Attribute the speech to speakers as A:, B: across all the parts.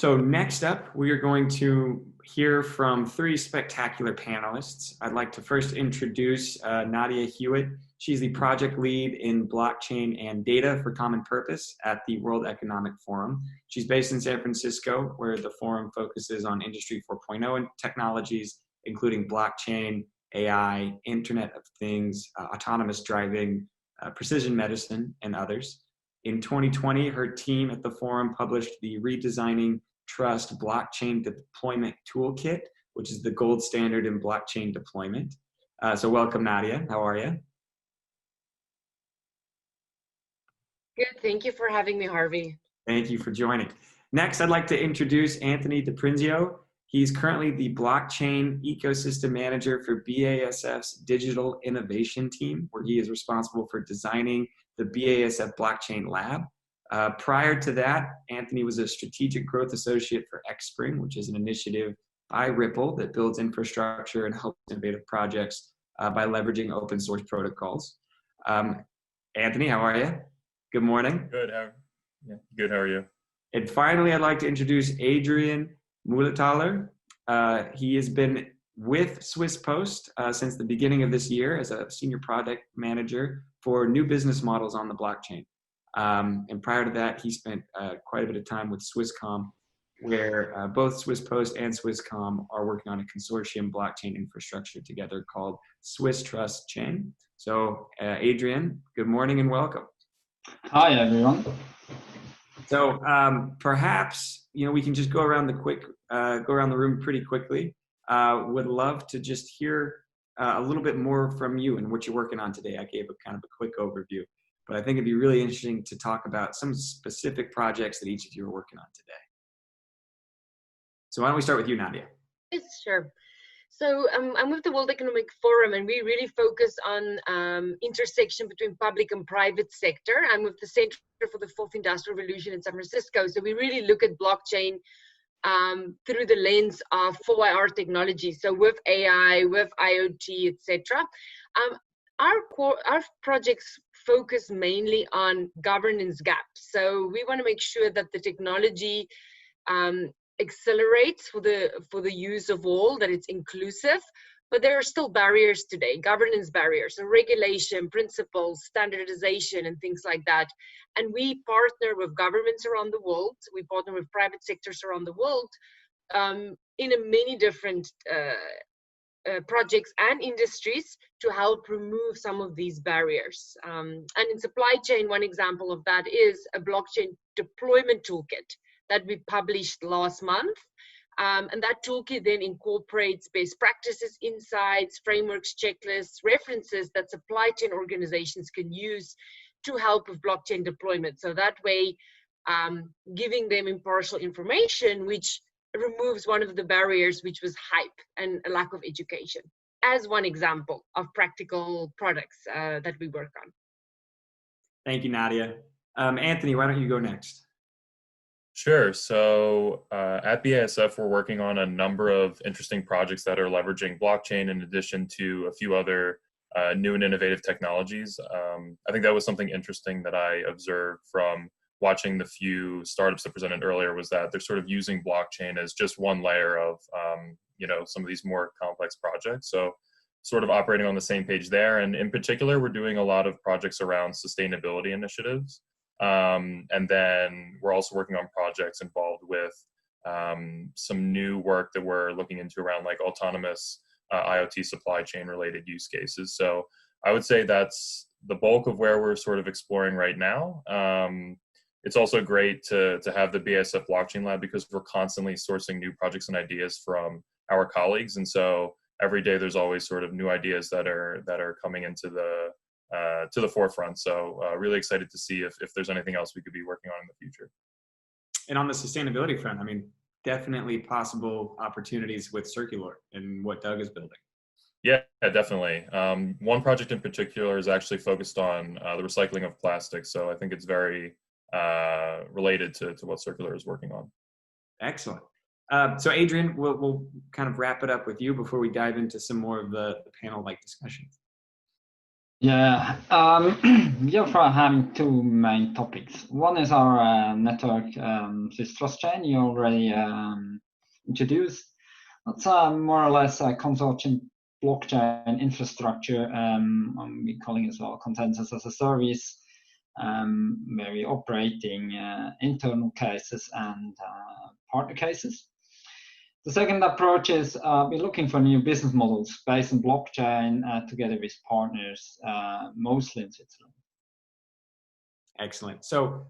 A: So next up, we are going to hear from three spectacular panelists. I'd like to first introduce Nadia Hewitt. She's the project lead in blockchain and data for common purpose at the World Economic Forum. She's based in San Francisco, where the forum focuses on Industry 4.0 technologies, including blockchain, AI, Internet of Things, autonomous driving, precision medicine, and others. In 2020, her team at the forum published the Redesigning Trust Blockchain Deployment Toolkit, which is the gold standard in blockchain deployment. So welcome, Nadia. How are you?
B: Good. Thank you for having me, Harvey.
A: Thank you for joining. Next, I'd like to introduce Anthony Deprinzio. He's currently the blockchain ecosystem manager for BASF's digital innovation team, where he is responsible for designing the BASF Blockchain Lab. Prior to that, Anthony was a strategic growth associate for XSpring, which is an initiative by Ripple that builds infrastructure and helps innovative projects by leveraging open source protocols. Anthony, how are you? Good morning.
C: Good. Good. How are you?
A: And finally, I'd like to introduce Adrian Muhlenthaler. He has been with Swiss Post since the beginning of this year as a senior product manager for new business models on the blockchain. And prior to that, he spent quite a bit of time with Swisscom, where both Swiss Post and Swisscom are working on a consortium blockchain infrastructure together called Swiss Trust Chain. So Adrian, good morning and welcome.
D: Hi, everyone.
A: So perhaps, we can just go around the room pretty quickly. Would love to just hear a little bit more from you and what you're working on today. I gave a kind of a quick overview, but I think it'd be really interesting to talk about some specific projects that each of you are working on today. So why don't we start with you, Nadia?
B: Yes, sure. So I'm with the World Economic Forum, and we really focus on intersection between public and private sector. I'm with the Center for the Fourth Industrial Revolution in San Francisco. So we really look at blockchain through the lens of 4IR technology. So with AI, with IoT, etc. Our projects focus mainly on governance gaps. So we want to make sure that the technology accelerates for the use of all, that it's inclusive, but there are still barriers today, governance barriers, so regulation, principles, standardization, and things like that. And we partner with governments around the world, we partner with private sectors around the world in many different projects and industries to help remove some of these barriers. And in supply chain, one example of that is a blockchain deployment toolkit that we published last month. And that toolkit then incorporates best practices, insights, frameworks, checklists, references that supply chain organizations can use to help with blockchain deployment. So that way, giving them impartial information, which removes one of the barriers, which was hype and a lack of education, as one example of practical products that we work on.
A: Thank you, Nadia. Anthony, why don't you go next?
C: Sure. So at BASF, we're working on a number of interesting projects that are leveraging blockchain in addition to a few other new and innovative technologies. I think that was something interesting that I observed from watching the few startups that presented earlier, was that they're sort of using blockchain as just one layer of some of these more complex projects. So sort of operating on the same page there. And in particular, we're doing a lot of projects around sustainability initiatives. And then we're also working on projects involved with some new work that we're looking into around like autonomous IoT supply chain related use cases. So I would say that's the bulk of where we're sort of exploring right now. It's also great to have the BASF Blockchain Lab because we're constantly sourcing new projects and ideas from our colleagues. And so every day there's always sort of new ideas that are coming into the forefront. So really excited to see if there's anything else we could be working on in the future.
A: And on the sustainability front, I mean, definitely possible opportunities with Circular and what Doug is building.
C: Yeah, definitely. One project in particular is actually focused on the recycling of plastic. So I think it's very related to what Circular is working on.
A: Excellent. So Adrian, we'll kind of wrap it up with you before we dive into some more of the panel-like discussions.
D: Yeah, we are having two main topics. One is our network Swiss trust chain you already introduced. That's more or less a consortium blockchain infrastructure. We're calling it as well consensus as a service, where we're operating internal cases and partner cases. The second approach is we're looking for new business models based on blockchain together with partners, mostly in Switzerland.
A: Excellent. So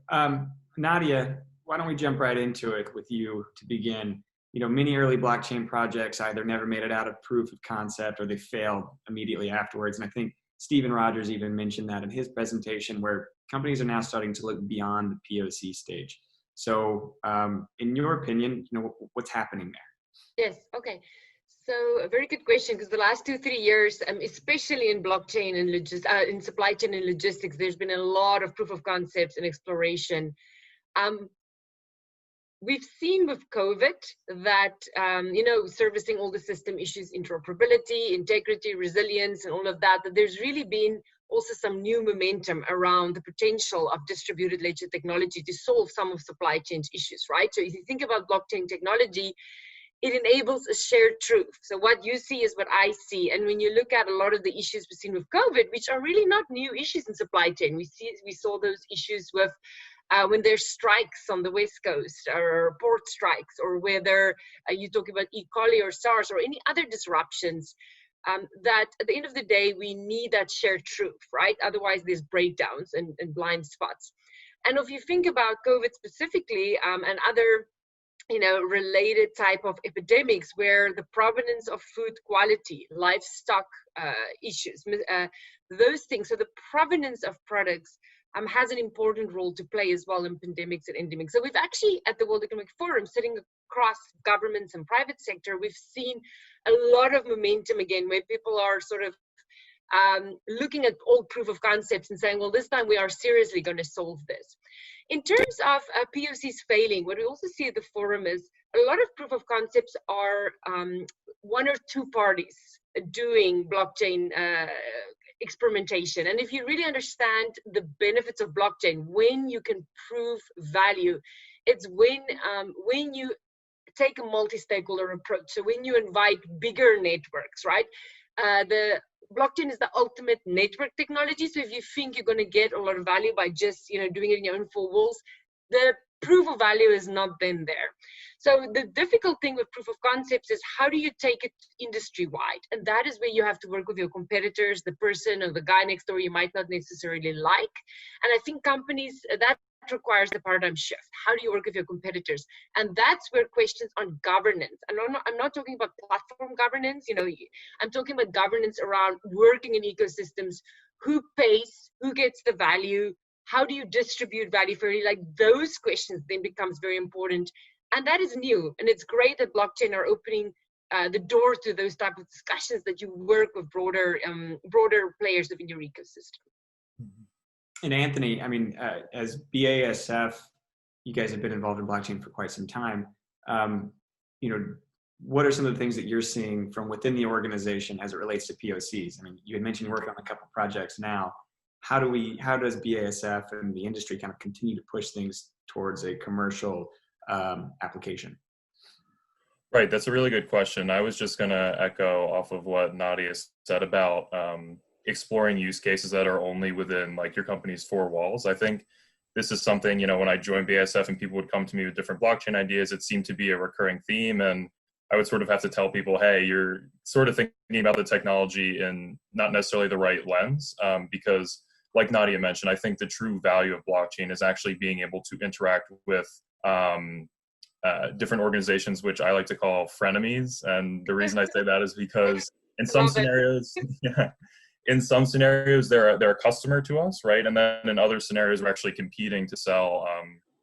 A: Nadia, why don't we jump right into it with you to begin? You know, many early blockchain projects either never made it out of proof of concept or they failed immediately afterwards. And I think Stephen Rogers even mentioned that in his presentation, where companies are now starting to look beyond the POC stage. So in your opinion, you know, what's happening there?
B: Yes, okay. So a very good question, because the last 2-3 years, especially in blockchain and in supply chain and logistics, there's been a lot of proof of concepts and exploration. We've seen with COVID that, you know, servicing all the system issues, interoperability, integrity, resilience, and all of that, that there's really been also some new momentum around the potential of distributed ledger technology to solve some of supply chain issues, right? So if you think about blockchain technology, it enables a shared truth. So what you see is what I see. And when you look at a lot of the issues we've seen with COVID, which are really not new issues in supply chain, we saw those issues with when there's strikes on the West Coast or port strikes, or whether you talk about E. coli or SARS or any other disruptions, that at the end of the day, we need that shared truth, right? Otherwise there's breakdowns and blind spots. And if you think about COVID specifically and other related type of epidemics where the provenance of food quality, livestock issues, those things, so the provenance of products has an important role to play as well in pandemics and endemics. So we've actually, at the World Economic Forum, sitting across governments and private sector, we've seen a lot of momentum again, where people are sort of looking at old proof of concepts and saying, well, this time we are seriously going to solve this. In terms of POCs failing, what we also see at the forum is a lot of proof of concepts are one or two parties doing blockchain experimentation. And if you really understand the benefits of blockchain, when you can prove value, it's when you take a multi-stakeholder approach. So when you invite bigger networks, right? The blockchain is the ultimate network technology. So if you think you're going to get a lot of value by just doing it in your own four walls, the proof of value is not then there. So the difficult thing with proof of concepts is how do you take it industry-wide? And that is where you have to work with your competitors, the person or the guy next door you might not necessarily like. And I think companies, that requires the paradigm shift. How do you work with your competitors? And that's where questions on governance, and I'm not talking about platform governance, I'm talking about governance around working in ecosystems, who pays, who gets the value, how do you distribute value fairly? Like those questions then becomes very important. And that is new. And it's great that blockchain are opening the door to those type of discussions, that you work with broader players within your ecosystem.
A: And Anthony, I mean, as BASF, you guys have been involved in blockchain for quite some time. What are some of the things that you're seeing from within the organization as it relates to POCs? I mean, you had mentioned you're working on a couple of projects now. How does BASF and the industry kind of continue to push things towards a commercial application?
C: Right, that's a really good question. I was just going to echo off of what Nadia said about exploring use cases that are only within like your company's four walls. I think this is something, when I joined BASF and people would come to me with different blockchain ideas, it seemed to be a recurring theme. And I would sort of have to tell people, hey, you're sort of thinking about the technology in not necessarily the right lens, because like Nadia mentioned, I think the true value of blockchain is actually being able to interact with different organizations, which I like to call frenemies. And the reason I say that is because in some scenarios, in some scenarios they're a customer to us, right? And then in other scenarios, we're actually competing to sell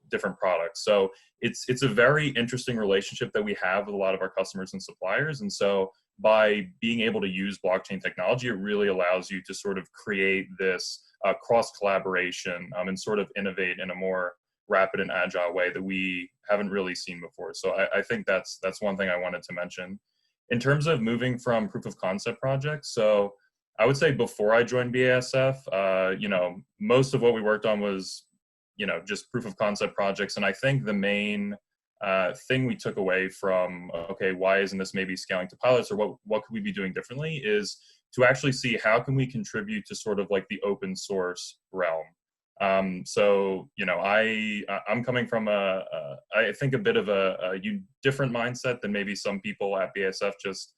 C: different products. So it's a very interesting relationship that we have with a lot of our customers and suppliers. And so by being able to use blockchain technology, it really allows you to sort of create this cross collaboration and sort of innovate in a more rapid and agile way that we haven't really seen before. So I think that's one thing I wanted to mention. In terms of moving from proof of concept projects, so I would say before I joined BASF, you know, most of what we worked on was, you know, just proof of concept projects. And I think the main thing we took away from, okay, why isn't this maybe scaling to pilots, or what could we be doing differently, is to actually see how can we contribute to sort of like the open source realm. So, you know, I'm coming from I think a bit of a different mindset than maybe some people at BASF, just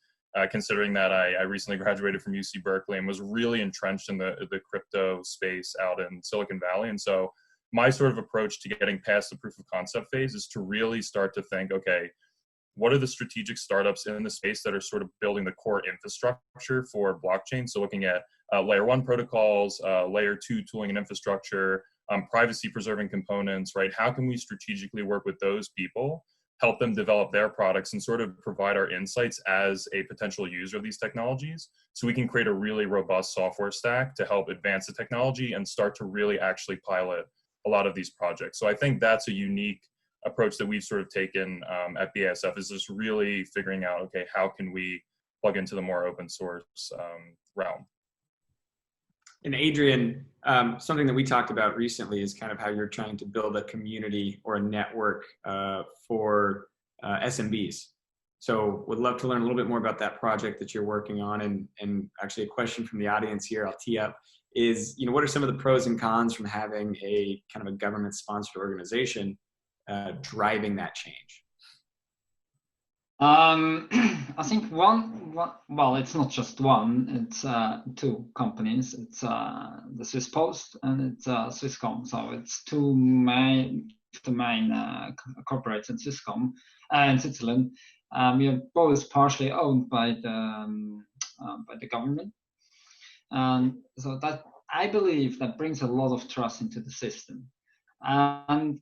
C: considering that I recently graduated from UC Berkeley and was really entrenched in the crypto space out in Silicon Valley. And so my sort of approach to getting past the proof of concept phase is to really start to think, okay, what are the strategic startups in the space that are sort of building the core infrastructure for blockchain? So looking at layer 1 protocols, layer 2 tooling and infrastructure, privacy preserving components, right? How can we strategically work with those people, help them develop their products, and sort of provide our insights as a potential user of these technologies, so we can create a really robust software stack to help advance the technology and start to really actually pilot a lot of these projects. So I think that's a unique approach that we've sort of taken at BASF, is just really figuring out, okay, how can we plug into the more open source realm?
A: And Adrian, something that we talked about recently is kind of how you're trying to build a community or a network for SMBs. So would love to learn a little bit more about that project that you're working on. And actually a question from the audience here, I'll tee up, is, you know, what are some of the pros and cons from having a kind of a government-sponsored organization driving that change?
D: I think well, it's not just one, it's two companies. It's the Swiss Post and it's Swisscom. So it's two main corporates in Swisscom in Switzerland. We are both partially owned by the government. And so that, I believe, that brings a lot of trust into the system. And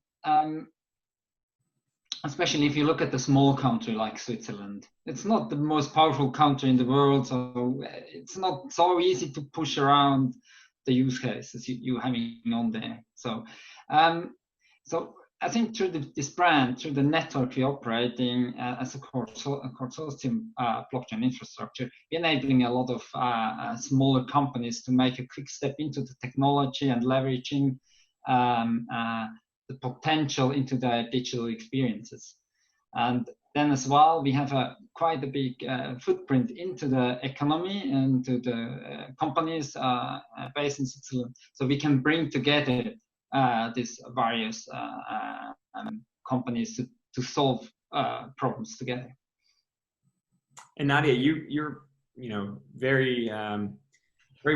D: especially if you look at a small country like Switzerland, it's not the most powerful country in the world, so it's not so easy to push around the use cases you having on there. So, so I think through this brand, through the network we're operating as a consortium blockchain infrastructure, we're enabling a lot of smaller companies to make a quick step into the technology and leveraging the potential into their digital experiences. And then as well, we have quite a big footprint into the economy and to the companies based in Switzerland. So we can bring together these various companies to solve problems together.
A: And Nadia, you're very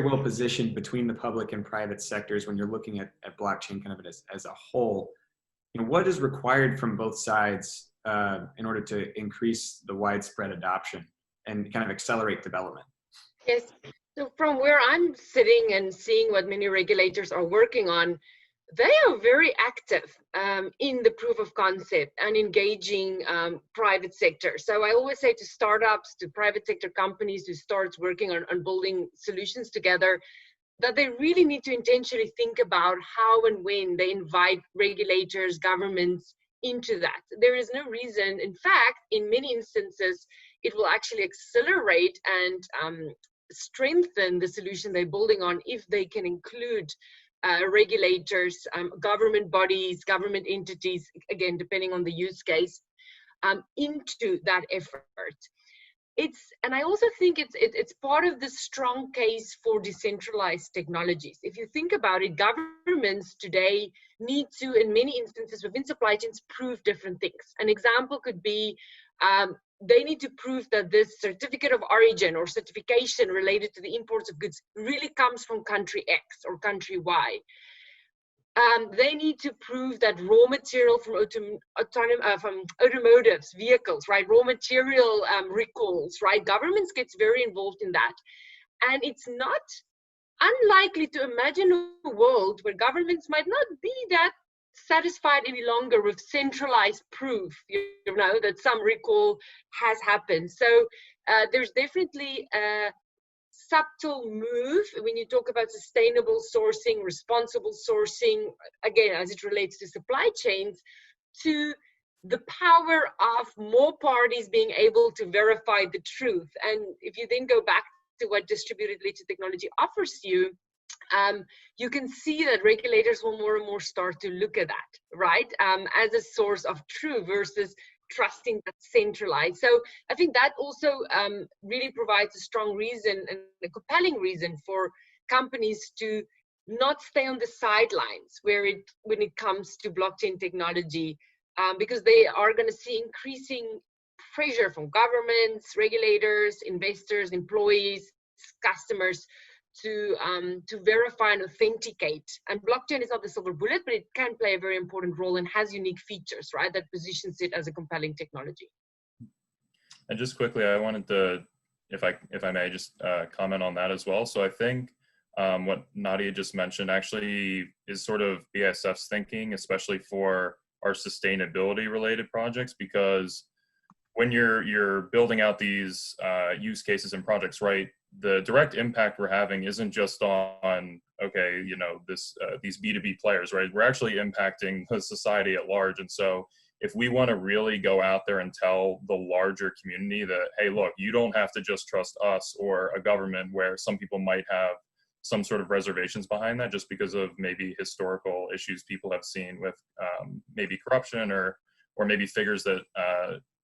A: well positioned between the public and private sectors when you're looking at blockchain kind of as a whole. You know, what is required from both sides in order to increase the widespread adoption and kind of accelerate development?
B: Yes. So from where I'm sitting and seeing what many regulators are working on, they are very active in the proof of concept and engaging private sector. So I always say to startups, to private sector companies who start working on building solutions together, that they really need to intentionally think about how and when they invite regulators, governments into that. There is no reason, in fact, in many instances, it will actually accelerate and strengthen the solution they're building on if they can include regulators, government bodies, government entities, again, depending on the use case, into that effort. And I also think it's part of the strong case for decentralized technologies. If you think about it, governments today need to, in many instances within supply chains, prove different things. An example could be they need to prove that this certificate of origin or certification related to the imports of goods really comes from country X or country Y. They need to prove that raw material from automotives, vehicles, right? Raw material recalls, right? Governments gets very involved in that. And it's not unlikely to imagine a world where governments might not be that satisfied any longer with centralized proof, you know, that some recall has happened. So there's definitely a subtle move when you talk about sustainable sourcing, responsible sourcing, again, as it relates to supply chains, to the power of more parties being able to verify the truth. And if you then go back to what distributed ledger technology offers you, you can see that regulators will more and more start to look at that, right, as a source of truth versus trusting that centralized. So I think that also really provides a strong reason and a compelling reason for companies to not stay on the sidelines when it comes to blockchain technology, because they are going to see increasing pressure from governments, regulators, investors, employees, customers to verify and authenticate. And blockchain is not the silver bullet, but it can play a very important role and has unique features, right, that positions it as a compelling technology.
C: And just quickly, I wanted to, if I may, just comment on that as well. So I think what Nadia just mentioned actually is sort of BASF's thinking, especially for our sustainability related projects, because when you're building out these use cases and projects, right, the direct impact we're having isn't just on, okay, you know, these B2B players, right? We're actually impacting the society at large. And so if we want to really go out there and tell the larger community that, hey, look, you don't have to just trust us or a government where some people might have some sort of reservations behind that just because of maybe historical issues people have seen with maybe corruption or maybe figures that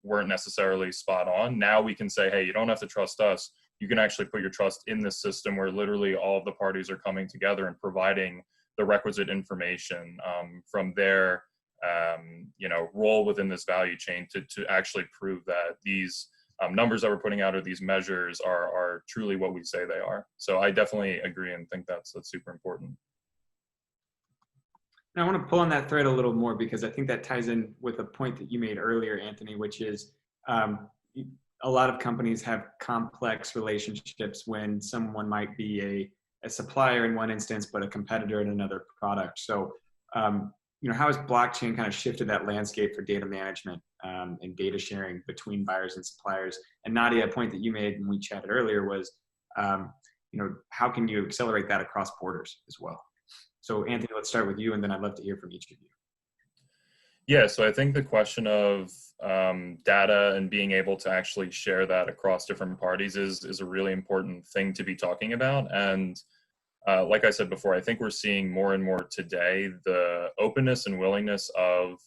C: weren't necessarily spot on. Now we can say, hey, you don't have to trust us. You can actually put your trust in this system where literally all of the parties are coming together and providing the requisite information from their you know, role within this value chain to actually prove that these numbers that we're putting out or these measures are truly what we say they are. So I definitely agree and think that's super important.
A: And I want to pull on that thread a little more because I think that ties in with a point that you made earlier, Anthony, which is a lot of companies have complex relationships when someone might be a supplier in one instance, but a competitor in another product. So, you know, how has blockchain kind of shifted that landscape for data management and data sharing between buyers and suppliers? And Nadia, a point that you made when we chatted earlier was, you know, how can you accelerate that across borders as well? So Anthony, let's start with you, and then I'd love to hear from each of you.
C: Yeah, so I think the question of data and being able to actually share that across different parties is a really important thing to be talking about. And like I said before, I think we're seeing more and more today the openness and willingness of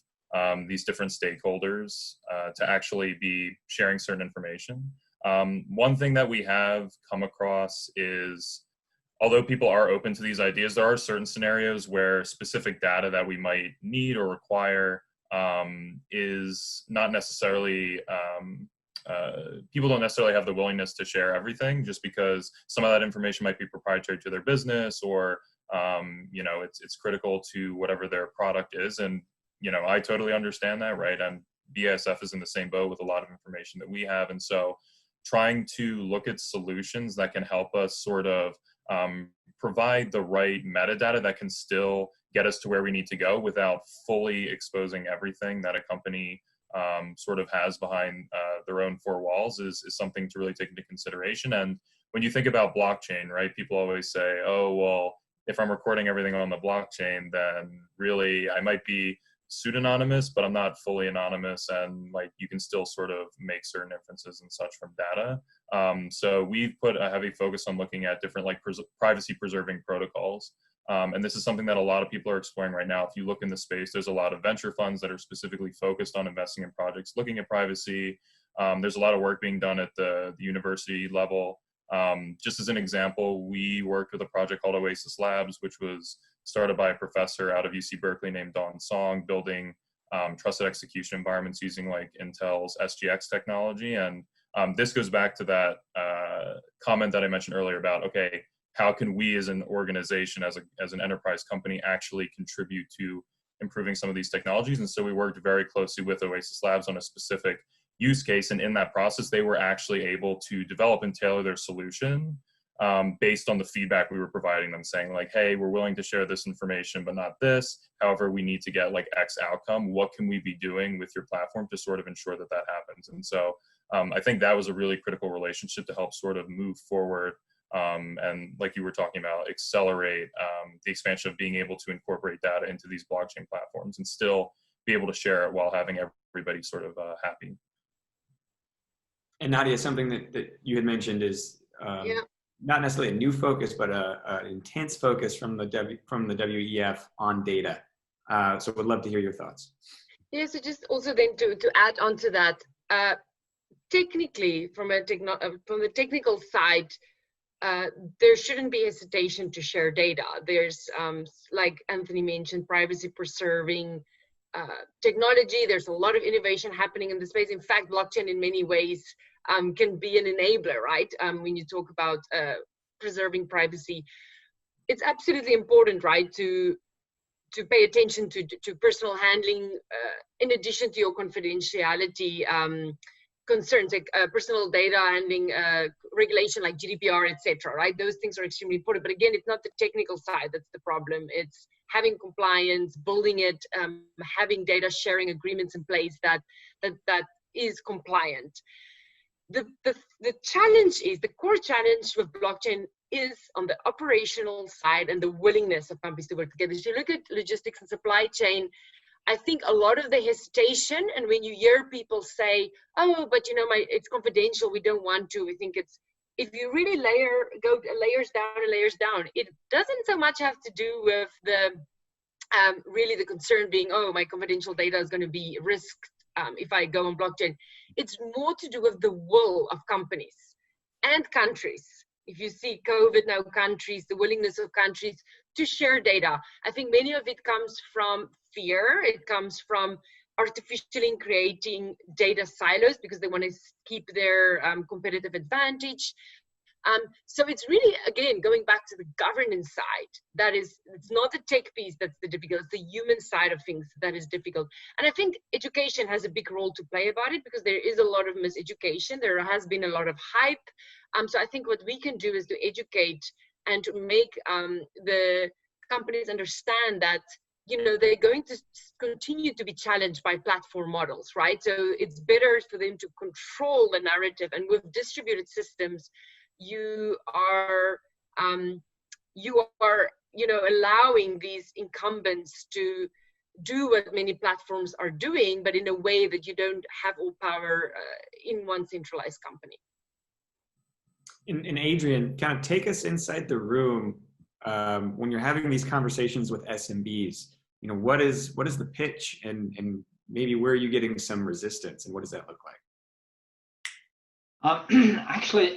C: these different stakeholders to actually be sharing certain information. One thing that we have come across is, although people are open to these ideas, there are certain scenarios where specific data that we might need or require is not necessarily, people don't necessarily have the willingness to share everything just because some of that information might be proprietary to their business or, you know, it's critical to whatever their product is. And, you know, I totally understand that, right? And BASF is in the same boat with a lot of information that we have. And so trying to look at solutions that can help us sort of provide the right metadata that can still get us to where we need to go without fully exposing everything that a company sort of has behind their own four walls is something to really take into consideration. And when you think about blockchain, right, people always say, oh, well, if I'm recording everything on the blockchain, then really I might be pseudonymous, but I'm not fully anonymous, and like you can still sort of make certain inferences and such from data. So we've put a heavy focus on looking at different like privacy preserving protocols. And this is something that a lot of people are exploring right now. If you look in the space, there's a lot of venture funds that are specifically focused on investing in projects looking at privacy. There's a lot of work being done at the university level. Just as an example, we worked with a project called Oasis Labs, which was started by a professor out of UC Berkeley named Dawn Song, building trusted execution environments using like Intel's SGX technology. And this goes back to that comment that I mentioned earlier about, okay, how can we as an organization, as an enterprise company actually contribute to improving some of these technologies? And so we worked very closely with Oasis Labs on a specific use case. And in that process, they were actually able to develop and tailor their solution based on the feedback we were providing them, saying like, hey, we're willing to share this information, but not this. However, we need to get like X outcome. What can we be doing with your platform to sort of ensure that that happens? And so I think that was a really critical relationship to help sort of move forward and like you were talking about, accelerate the expansion of being able to incorporate data into these blockchain platforms and still be able to share it while having everybody sort of happy.
A: And Nadia, something that you had mentioned is not necessarily a new focus, but an intense focus from the WEF on data. So would love to hear your thoughts.
B: Yeah, so just also then to add on to that, technically from the technical side, there shouldn't be hesitation to share data. There's, like Anthony mentioned, privacy preserving technology. There's a lot of innovation happening in the space. In fact, blockchain in many ways can be an enabler, right? When you talk about preserving privacy, it's absolutely important, right, to pay attention to personal handling, in addition to your confidentiality concerns, like personal data handling, regulation like GDPR, etc. Right? Those things are extremely important. But again, it's not the technical side that's the problem. It's having compliance, building it, having data sharing agreements in place that is compliant. The challenge is, the core challenge with blockchain is on the operational side and the willingness of companies to work together. If you look at logistics and supply chain, I think a lot of the hesitation, and when you hear people say, oh, but you know, it's confidential, we don't want to, we think it's, if you really go layers down, it doesn't so much have to do with the, really the concern being, oh, my confidential data is going to be risked if I go on blockchain. It's more to do with the will of companies and countries. If you see COVID now, countries, the willingness of countries to share data. I think many of it comes from fear. It comes from artificially creating data silos because they want to keep their competitive advantage. So it's really, again, going back to the governance side, it's not the tech piece that's the difficult, it's the human side of things that is difficult. And I think education has a big role to play about it, because there is a lot of miseducation. There has been a lot of hype. So I think what we can do is to educate and to make the companies understand that, you know, they're going to continue to be challenged by platform models, right? So it's better for them to control the narrative. And with distributed systems, you are, you know, allowing these incumbents to do what many platforms are doing, but in a way that you don't have all power in one centralized company.
A: And Adrian, kind of take us inside the room when you're having these conversations with SMBs. You know, what is the pitch, and maybe where are you getting some resistance, and what does that look like?
D: Actually,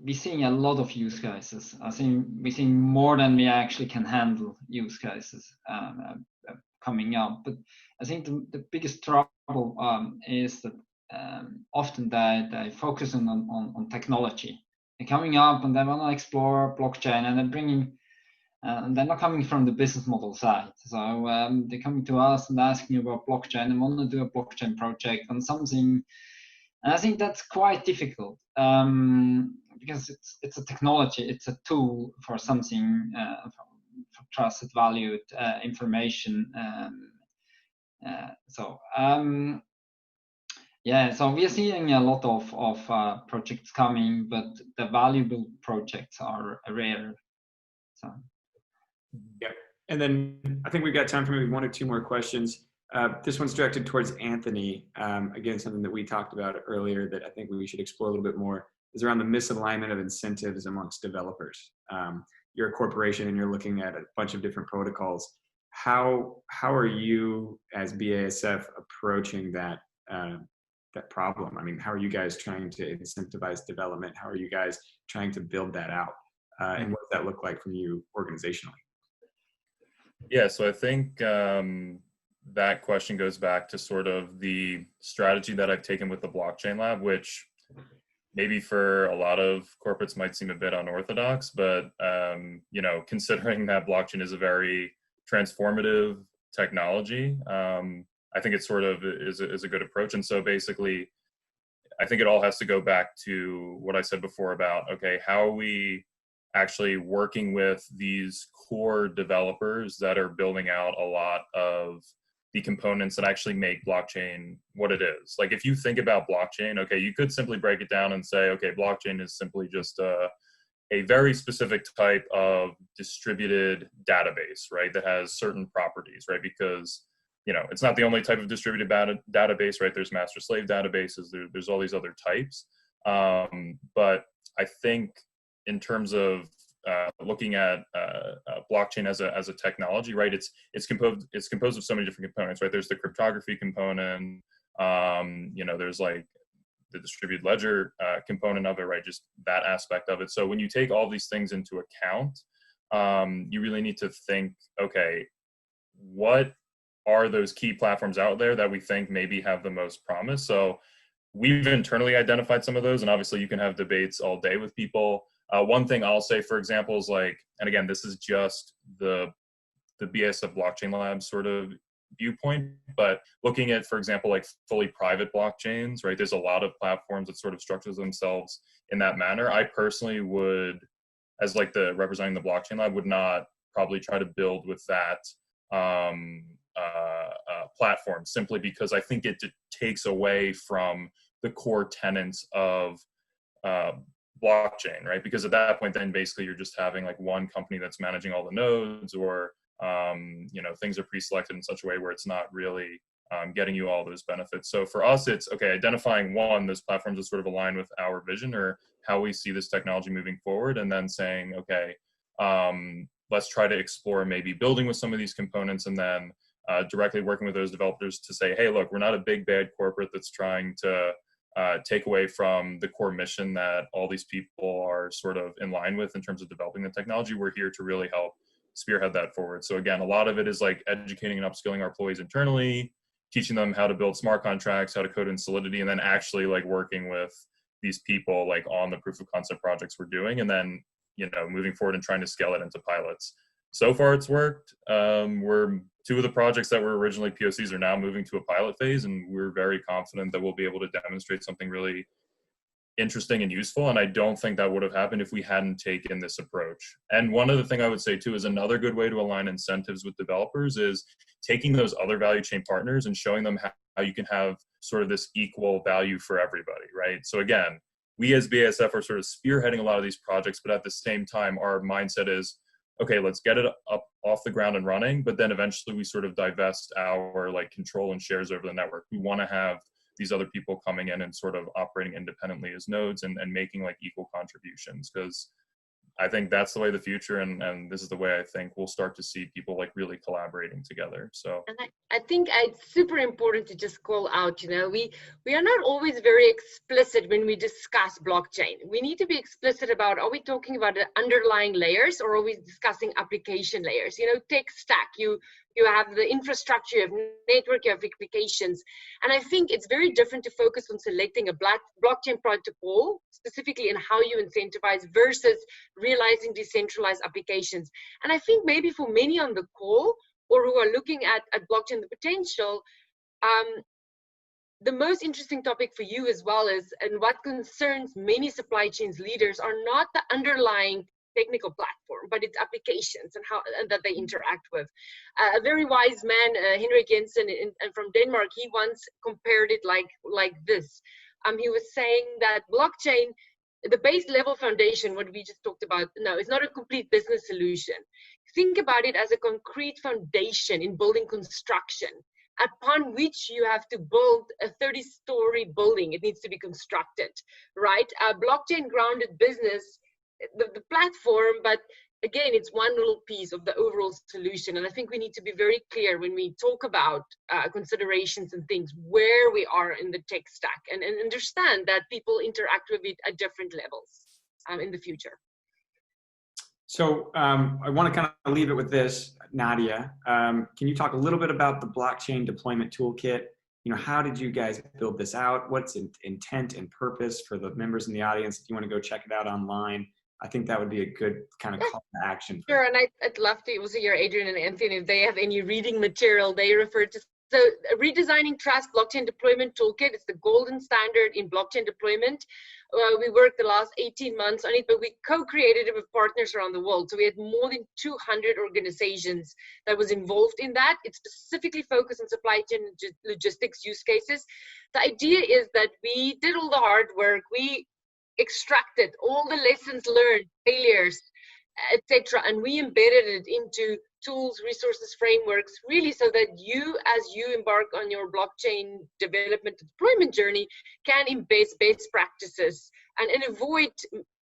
D: we're seeing a lot of use cases. I think we're seeing more than we actually can handle use cases coming up. But I think the biggest trouble is that often they focus on technology. They're coming up and they want to explore blockchain, and they're bringing, and they're not coming from the business model side. So they're coming to us and asking about blockchain and want to do a blockchain project on something. And I think that's quite difficult because it's a technology, it's a tool for something, for trusted, valued information. Yeah, so we are seeing a lot of projects coming, but the valuable projects are rare. So.
A: Yeah, and then I think we've got time for maybe one or two more questions. This one's directed towards Anthony. Again, something that we talked about earlier that I think we should explore a little bit more is around the misalignment of incentives amongst developers. You're a corporation and you're looking at a bunch of different protocols. How are you as BASF approaching that problem? I mean, how are you guys trying to incentivize development? How are you guys trying to build that out? And what does that look like from you organizationally?
C: Yeah, so I think that question goes back to sort of the strategy that I've taken with the blockchain lab, which maybe for a lot of corporates might seem a bit unorthodox, but you know, considering that blockchain is a very transformative technology, I think it sort of is a good approach. And so basically, I think it all has to go back to what I said before about, okay, how are we actually working with these core developers that are building out a lot of the components that actually make blockchain what it is. Like if you think about blockchain, okay, you could simply break it down and say, okay, blockchain is simply just a very specific type of distributed database, right? That has certain properties, right? Because, you know, it's not the only type of distributed database, right? There's master slave databases, there's all these other types. But I think in terms of looking at blockchain as a technology, right? It's composed of so many different components, right? There's the cryptography component. There's like the distributed ledger component of it, right? Just that aspect of it. So when you take all these things into account, you really need to think, okay, what are those key platforms out there that we think maybe have the most promise? So we've internally identified some of those, and obviously you can have debates all day with people. One thing I'll say, for example, is like, and again, this is just the BASF Blockchain Lab sort of viewpoint, but looking at, for example, like fully private blockchains, right? There's a lot of platforms that sort of structure themselves in that manner. I personally would, as like the representing the Blockchain Lab, would not probably try to build with that platform, simply because I think it takes away from the core tenets of blockchain, right? Because at that point, then basically you're just having like one company that's managing all the nodes, or things are pre-selected in such a way where it's not really getting you all those benefits. So for us, it's okay, identifying those platforms that sort of align with our vision or how we see this technology moving forward, and then saying, okay, let's try to explore maybe building with some of these components, and then directly working with those developers to say, hey, look, we're not a big bad corporate that's trying to take away from the core mission that all these people are sort of in line with in terms of developing the technology. We're here to really help spearhead that forward. So again, a lot of it is like educating and upskilling our employees internally, teaching them how to build smart contracts, how to code in Solidity, and then actually like working with these people like on the proof of concept projects we're doing, and then moving forward and trying to scale it into pilots. So far it's worked. Two of the projects that were originally POCs are now moving to a pilot phase, and we're very confident that we'll be able to demonstrate something really interesting and useful. And I don't think that would have happened if we hadn't taken this approach. And one other thing I would say too is another good way to align incentives with developers is taking those other value chain partners and showing them how you can have sort of this equal value for everybody, right? So again, we as BASF are sort of spearheading a lot of these projects, but at the same time, our mindset is, okay, let's get it up off the ground and running, but then eventually we sort of divest our like control and shares over the network. We want to have these other people coming in and sort of operating independently as nodes and making like equal contributions, because I think that's the way of the future, and this is the way I think we'll start to see people like really collaborating together. So
B: and I think it's super important to just call out, we are not always very explicit when we discuss blockchain. We need to be explicit about, are we talking about the underlying layers, or are we discussing application layers? Tech stack, you have the infrastructure, you have network, you have applications. And I think it's very different to focus on selecting a blockchain protocol, specifically in how you incentivize versus realizing decentralized applications. And I think maybe for many on the call or who are looking at blockchain, the potential, the most interesting topic for you as well is, and what concerns many supply chains leaders are not the underlying technical platform, but its applications and that they interact with. A very wise man, Henrik Jensen from Denmark, he once compared it like this. He was saying that blockchain, the base level foundation, what we just talked about, no, it's not a complete business solution. Think about it as a concrete foundation in building construction, upon which you have to build a 30-story building. It needs to be constructed, right? A blockchain grounded business, the platform, but again, it's one little piece of the overall solution. And I think we need to be very clear when we talk about considerations and things, where we are in the tech stack, and understand that people interact with it at different levels in the future.
A: So I want to kind of leave it with this, Nadia. Can you talk a little bit about the blockchain deployment toolkit? How did you guys build this out? What's intent and purpose for the members in the audience? If you want to go check it out online, I think that would be a good kind of call to action.
B: Sure, and I'd love to also hear Adrian and Anthony, if they have any reading material they refer to. So Redesigning Trust Blockchain Deployment Toolkit is the golden standard in blockchain deployment. We worked the last 18 months on it, but we co-created it with partners around the world. So we had more than 200 organizations that was involved in that. It's specifically focused on supply chain logistics use cases. The idea is that we did all the hard work. We extracted all the lessons learned, failures, etc., and we embedded it into tools, resources, frameworks, really so that you, as you embark on your blockchain development deployment journey, can embed best practices and avoid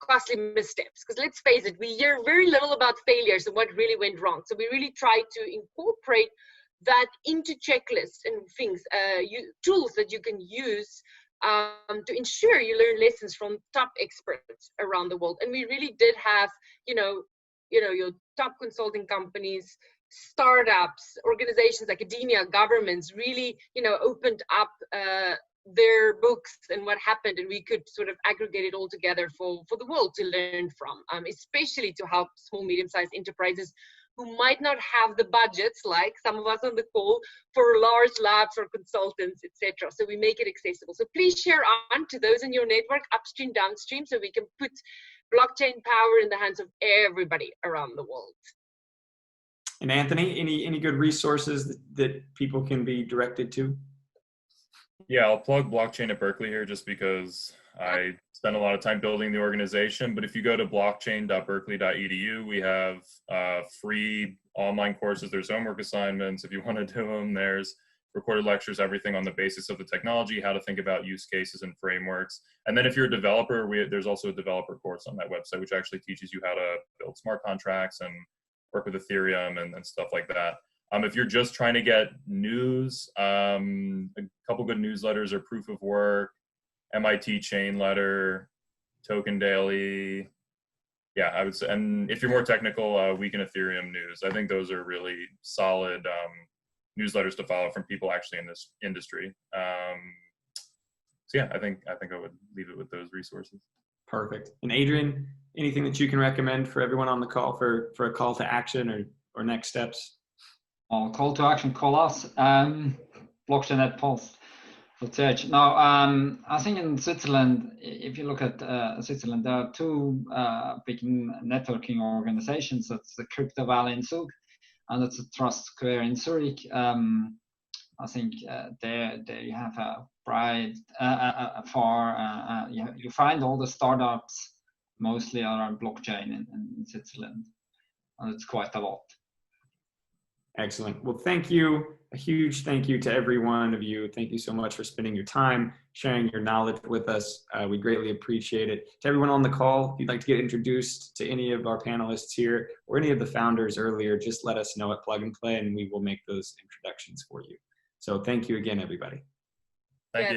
B: costly missteps. Because let's face it, we hear very little about failures and what really went wrong. So we really try to incorporate that into checklists and things, tools that you can use to ensure you learn lessons from top experts around the world. And we really did have, your top consulting companies, startups, organizations, academia, governments really, opened up their books and what happened, and we could sort of aggregate it all together for the world to learn from, especially to help small, medium-sized enterprises who might not have the budgets, like some of us on the call, for large labs or consultants, etc. So we make it accessible. So please share on to those in your network, upstream, downstream, so we can put blockchain power in the hands of everybody around the world.
A: And Anthony, any good resources that people can be directed to?
C: Yeah, I'll plug blockchain at Berkeley here just because I spent a lot of time building the organization. But if you go to blockchain.berkeley.edu, we have free online courses. There's homework assignments if you want to do them. There's recorded lectures, everything on the basis of the technology, how to think about use cases and frameworks. And then if you're a developer, there's also a developer course on that website, which actually teaches you how to build smart contracts and work with Ethereum and stuff like that. If you're just trying to get news, a couple good newsletters are Proof of Work, MIT Chain Letter, Token Daily. Yeah, I would say, and if you're more technical, Week in Ethereum News. I think those are really solid newsletters to follow from people actually in this industry. So yeah, I think I would leave it with those resources.
A: Perfect. And Adrian, anything that you can recommend for everyone on the call for a call to action or next steps?
D: Call to action, call us, blockchain at post. Now, I think in Switzerland, if you look at Switzerland, there are two big networking organizations. That's the Crypto Valley in Zug, and that's the Trust Square in Zurich. I think there you have a bright, you find all the startups mostly around blockchain in Switzerland, and it's quite a lot.
A: Excellent. Well, thank you. A huge thank you to every one of you. Thank you so much for spending your time, sharing your knowledge with us. We greatly appreciate it. To everyone on the call, if you'd like to get introduced to any of our panelists here or any of the founders earlier, just let us know at Plug and Play and we will make those introductions for you. So thank you again, everybody.
C: Thank you.